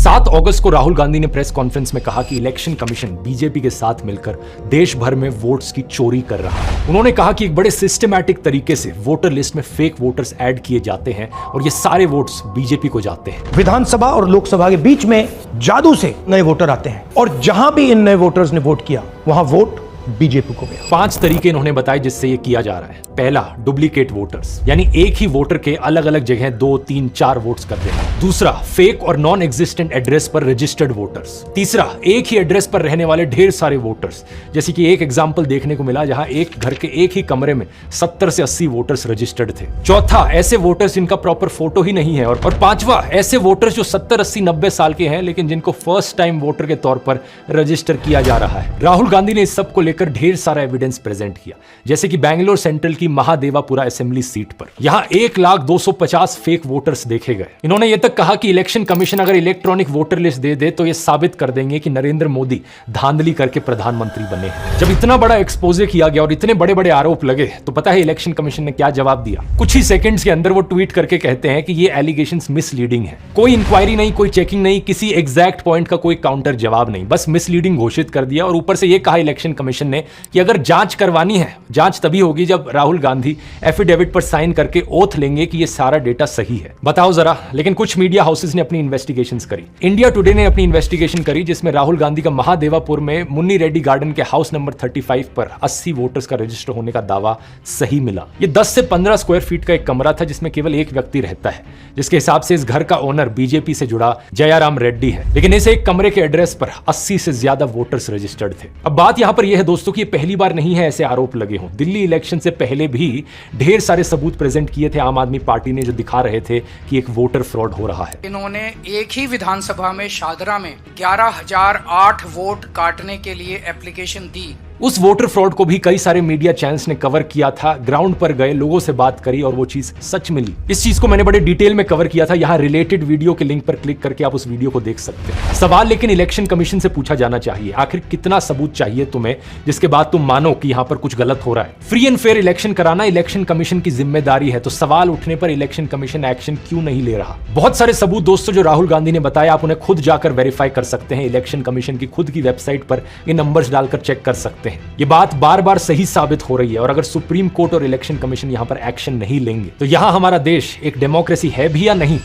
7 अगस्त को राहुल गांधी ने press conference में कहा कि इलेक्शन कमीशन बीजेपी के साथ मिलकर देश भर में वोट्स की चोरी कर रहा है। उन्होंने कहा कि एक बड़े सिस्टमैटिक तरीके से वोटर लिस्ट में फेक वोटर्स ऐड किए जाते हैं और ये सारे वोट्स बीजेपी को जाते हैं। विधानसभा और लोकसभा के बीच में जादू से नए वोटर आते हैं और जहां भी इन नए वोटर्स ने वोट किया वहां वोट बीजेपी को गया। 5 तरीके इन्होंने बताए जिससे ये किया जा रहा है। पहला, डुप्लीकेट वोटर्स, यानी एक ही वोटर के अलग अलग जगह 2, 3, 4 वोट्स कर देना। दूसरा, फेक और नॉन एग्जिस्टेंट एड्रेस पर रजिस्टर्ड वोटर्स। तीसरा, एक ही एड्रेस पर रहने वाले ढेर सारे वोटर्स, जैसे कि एक एग्जाम्पल देखने को मिला जहां एक घर के एक ही कमरे में 70 से 80 वोटर्स रजिस्टर्ड थे। चौथा, ऐसे वोटर्स जिनका प्रॉपर फोटो ही नहीं है। और पांचवा, ऐसे वोटर्स जो 70, 80, 90 साल के हैं लेकिन जिनको फर्स्ट टाइम वोटर के तौर पर रजिस्टर किया जा रहा है। राहुल गांधी ने इस सब को लेकर ढेर सारा एविडेंस प्रेजेंट किया, जैसे कि बैंगलोर सेंट्रल की महादेवापुरा असेंबली सीट पर यहां 1,250 फेक वोटर्स देखे गए। इन्होंने यह तक कहा कि इलेक्शन कमीशन अगर इलेक्ट्रॉनिक वोटर लिस्ट दे दे तो यह साबित कर देंगे कि नरेंद्र मोदी धांधली करके प्रधानमंत्री बने हैं। जब इतना बड़ा एक्सपोजे किया गया और इतने बड़े बड़े आरोप लगे तो पता है इलेक्शन कमीशन ने क्या जवाब दिया? कुछ ही सेकंड्स के अंदर वो ट्वीट करके कहते हैं कि ये एलिगेशंस मिसलीडिंग है। कोई इंक्वायरी नहीं, कोई चेकिंग नहीं, किसी एग्जैक्ट पॉइंट का कोई काउंटर जवाब नहीं, बस मिसलीडिंग घोषित कर दिया। और ऊपर से यह कहा इलेक्शन कमीशन ने कि अगर जांच करवानी है, जांच तभी होगी जब राहुल गांधी एफिडेविट पर साइन करके ओथ लेंगे कि ये सारा डेटा सही है। बताओ जरा। लेकिन कुछ मीडिया हाउसेस ने अपनी इन्वेस्टिगेशंस करी। इंडिया टुडे ने अपनी इन्वेस्टिगेशन करी जिसमें राहुल गांधी का महादेवापुर में मुन्नी रेड्डी गार्डन के हाउस नंबर 35 पर 80 वोटर्स का रजिस्टर होने का दावा सही मिला। ये 10 से 15 स्क्वायर फीट का एक कमरा था जिसमें केवल एक व्यक्ति रहता है, जिसके हिसाब से इस घर का ओनर बीजेपी से जुड़ा जयाराम रेड्डी है। लेकिन इस एक कमरे के एड्रेस पर 80 से ज्यादा वोटर्स रजिस्टर्ड थे। अब बात यहां पर यह है दोस्तों कि पहली बार नहीं है ऐसे आरोप लगे हों। दिल्ली इलेक्शन से पहले भी ढेर सारे सबूत प्रेजेंट किए थे आम आदमी पार्टी ने, जो दिखा रहे थे कि एक वोटर फ्रॉड हो रहा है। इन्होंने एक ही विधानसभा में शादरा में 11,008 वोट काटने के लिए एप्लीकेशन दी। उस वोटर फ्रॉड को भी कई सारे मीडिया चैनल्स ने कवर किया था, ग्राउंड पर गए, लोगों से बात करी और वो चीज सच मिली। इस चीज को मैंने बड़े डिटेल में कवर किया था। यहाँ रिलेटेड वीडियो के लिंक पर क्लिक करके आप उस वीडियो को देख सकते हैं। सवाल लेकिन इलेक्शन कमीशन से पूछा जाना चाहिए, आखिर कितना सबूत चाहिए तुम्हें जिसके बाद तुम मानो कि यहाँ पर कुछ गलत हो रहा है। फ्री एंड फेयर इलेक्शन कराना इलेक्शन कमीशन की जिम्मेदारी है, तो सवाल उठने पर इलेक्शन कमीशन एक्शन क्यों नहीं ले रहा? बहुत सारे सबूत दोस्तों जो राहुल गांधी ने बताया, आप उन्हें खुद जाकर वेरीफाई कर सकते हैं। इलेक्शन कमीशन की खुद की वेबसाइट पर ये नंबर्स डालकर चेक कर सकते हैं। ये बात बार बार सही साबित हो रही है और अगर सुप्रीम कोर्ट और इलेक्शन कमीशन यहां पर एक्शन नहीं लेंगे तो यहां हमारा देश एक डेमोक्रेसी है भी या नहीं?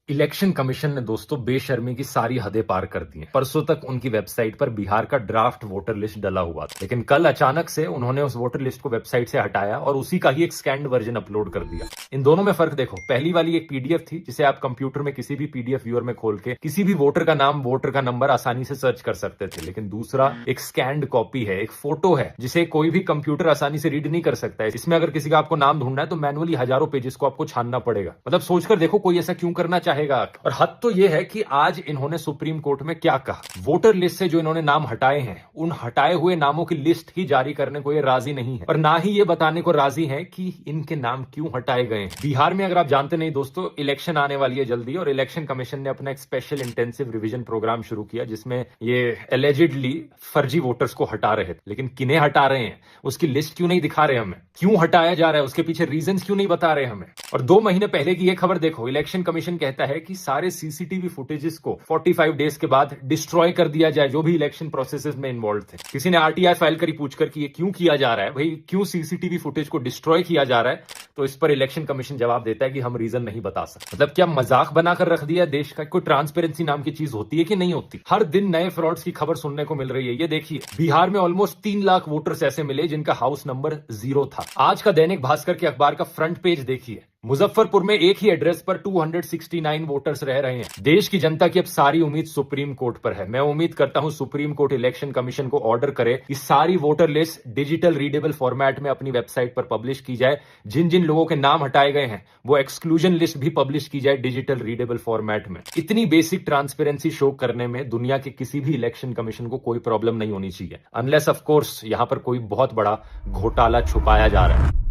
इलेक्शन कमीशन ने दोस्तों बेशर्मी की सारी हदें पार कर दी हैं। परसों तक उनकी वेबसाइट पर बिहार का ड्राफ्ट वोटर लिस्ट डला हुआ था, लेकिन कल अचानक से उन्होंने उस वोटर लिस्ट को वेबसाइट से हटाया और उसी का ही एक स्कैन्ड वर्जन अपलोड कर दिया। इन दोनों में फर्क देखो। पहली वाली एक पीडीएफ थी जिसे आप कंप्यूटर में किसी भी पीडीएफ व्यूअर में खोल के किसी भी वोटर का नाम, वोटर का नंबर आसानी से सर्च कर सकते थे। लेकिन दूसरा एक स्कैन्ड कॉपी है, एक फोटो है जिसे कोई भी कंप्यूटर आसानी से रीड नहीं कर सकता है। इसमें अगर किसी का आपको नाम ढूंढना है तो मैनुअली हजारों पेजेस को आपको छानना पड़ेगा। मतलब सोचकर देखो कोई ऐसा क्यों करना चाहेगा। और हद तो यह है कि आज इन्होंने सुप्रीम कोर्ट में क्या कहा, वोटर लिस्ट से जो इन्होंने नाम हटाए हैं उन हटाए हुए नामों की लिस्ट ही जारी करने को ये राजी नहीं है और ना ही ये बताने को राजी है कि इनके नाम क्यों हटाए गए हैं। बिहार में अगर आप जानते नहीं दोस्तों, इलेक्शन आने वाली है जल्दी और इलेक्शन कमीशन ने अपना एक स्पेशल इंटेंसिव रिवीजन प्रोग्राम शुरू किया जिसमें ये एलिजिडली फर्जी वोटर्स को हटा रहे थे। लेकिन किन्हें हटा रहे हैं उसकी लिस्ट क्यों नहीं दिखा रहे हमें, क्यों हटाया जा रहा है उसके पीछे रीजंस क्यों नहीं बता रहे हमें। और 2 महीने पहले की ये खबर देखो, इलेक्शन कमीशन कहता है कि सारे सीसीटीवी फुटेजेस को 45 डेज के बाद डिस्ट्रॉय कर दिया जाए जो भी इलेक्शन प्रोसेसेस में इन्वॉल्व थे। किसी ने आरटीआई फाइल करी पूछकर कि ये क्यों किया जा रहा है, भाई क्यों सीसीटीवी फुटेज को डिस्ट्रॉय किया जा रहा है, तो इस पर इलेक्शन कमीशन जवाब देता है कि हम रीजन नहीं बता सकते। मतलब क्या मजाक बनाकर रख दिया देश का? कोई ट्रांसपेरेंसी नाम की चीज होती है कि नहीं होती? हर दिन नए फ्रॉड्स की खबर सुनने को मिल रही है। ये देखिए, बिहार में ऑलमोस्ट 3 लाख वोटर्स ऐसे मिले जिनका हाउस नंबर 0 था। आज का दैनिक भास्कर के अखबार का फ्रंट पेज देखिए, मुजफ्फरपुर में एक ही एड्रेस पर 269 वोटर्स रह रहे हैं। देश की जनता की अब सारी उम्मीद सुप्रीम कोर्ट पर है। मैं उम्मीद करता हूं सुप्रीम कोर्ट इलेक्शन कमीशन को ऑर्डर करे कि सारी voter list digital readable format में अपनी वेबसाइट पर पब्लिश की जाए। जिन जिन लोगों के नाम हटाए गए हैं वो एक्सक्लूजन लिस्ट भी पब्लिश की जाए डिजिटल रीडेबल फॉर्मेट में। इतनी बेसिक ट्रांसपेरेंसी शो करने में दुनिया के किसी भी इलेक्शन कमीशन को कोई प्रॉब्लम नहीं होनी चाहिए, अनलेस ऑफ कोर्स यहां पर कोई बहुत बड़ा घोटाला छुपाया जा रहा है।